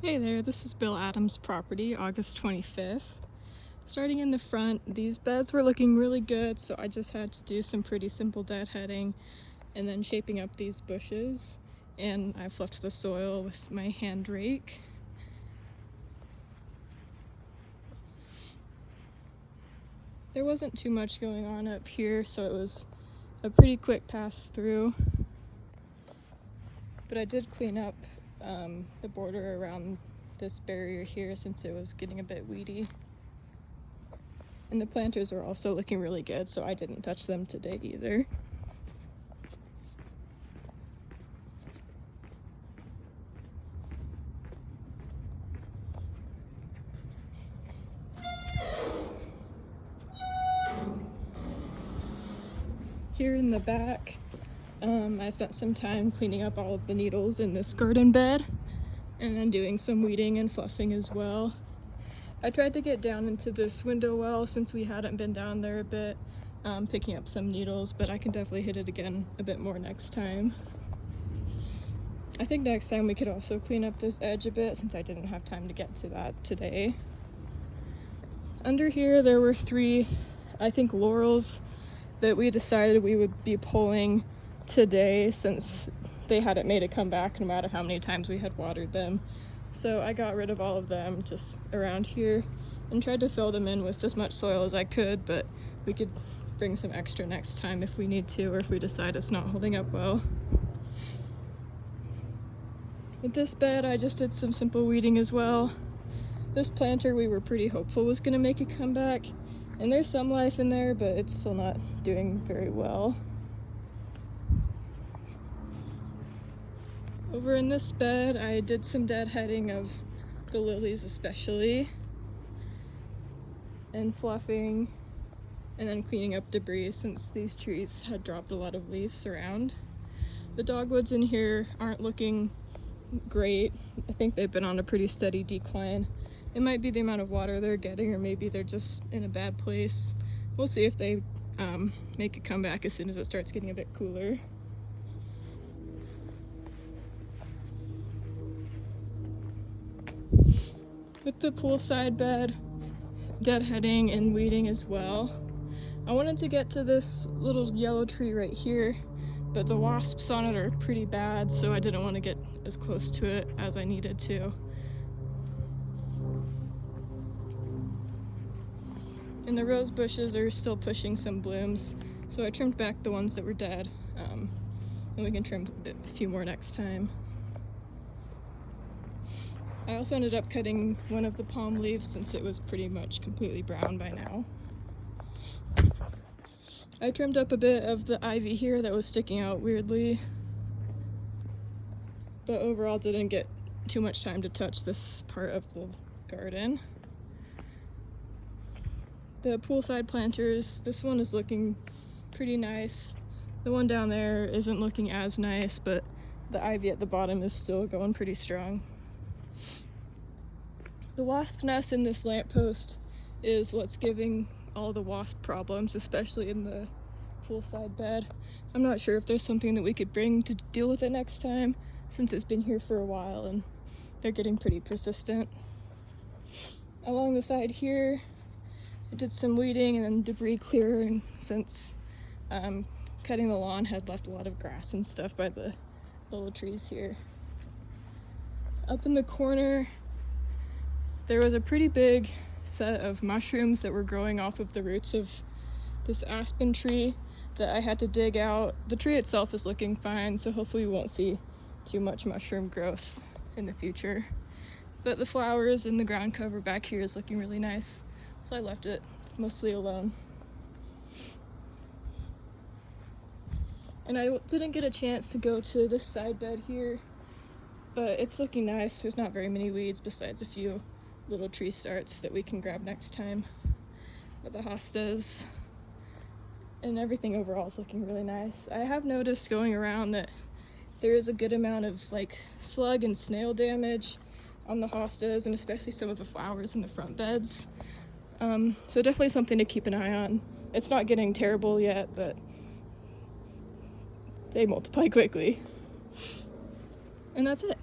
Hey there, this is Bill Adams' property, August 25th. Starting in the front, these beds were looking really good, so I just had to do some pretty simple deadheading and then shaping up these bushes. And I fluffed the soil with my hand rake. There wasn't too much going on up here, so it was a pretty quick pass through. But I did clean up the border around this barrier here since it was getting a bit weedy. And the planters are also looking really good, so I didn't touch them today either. Here in the back, I spent some time cleaning up all of the needles in this garden bed and then doing some weeding and fluffing as well. I tried to get down into this window well since we hadn't been down there a bit, picking up some needles, but I can definitely hit it again a bit more next time. I think next time we could also clean up this edge a bit since I didn't have time to get to that today. Under here there were 3, I think, laurels that we decided we would be pulling today since they hadn't made a comeback no matter how many times we had watered them. So I got rid of all of them just around here and tried to fill them in with as much soil as I could, but we could bring some extra next time if we need to or if we decide it's not holding up well. With this bed, I just did some simple weeding as well. This planter we were pretty hopeful was gonna make a comeback, and there's some life in there, but it's still not doing very well. Over in this bed, I did some deadheading of the lilies especially, and fluffing, and then cleaning up debris since these trees had dropped a lot of leaves around. The dogwoods in here aren't looking great. I think they've been on a pretty steady decline. It might be the amount of water they're getting, or maybe they're just in a bad place. We'll see if they make a comeback as soon as it starts getting a bit cooler. With the poolside bed, deadheading and weeding as well. I wanted to get to this little yellow tree right here, but the wasps on it are pretty bad, so I didn't want to get as close to it as I needed to. And the rose bushes are still pushing some blooms, so I trimmed back the ones that were dead, and we can trim a few more next time. I also ended up cutting one of the palm leaves since it was pretty much completely brown by now. I trimmed up a bit of the ivy here that was sticking out weirdly, but overall didn't get too much time to touch this part of the garden. The poolside planters, this one is looking pretty nice. The one down there isn't looking as nice, but the ivy at the bottom is still going pretty strong. The wasp nest in this lamppost is what's giving all the wasp problems, especially in the poolside bed. I'm not sure if there's something that we could bring to deal with it next time, since it's been here for a while and they're getting pretty persistent. Along the side here, I did some weeding and then debris clearing since cutting the lawn had left a lot of grass and stuff by the little trees here. Up in the corner, there was a pretty big set of mushrooms that were growing off of the roots of this aspen tree that I had to dig out. The tree itself is looking fine, so hopefully we won't see too much mushroom growth in the future. But the flowers and the ground cover back here is looking really nice, so I left it mostly alone. And I didn't get a chance to go to this side bed here, but it's looking nice. There's not very many weeds besides a few little tree starts that we can grab next time. But the hostas and everything overall is looking really nice. I have noticed going around that there is a good amount of slug and snail damage on the hostas, and especially some of the flowers in the front beds. So definitely something to keep an eye on. It's not getting terrible yet, but they multiply quickly. And that's it.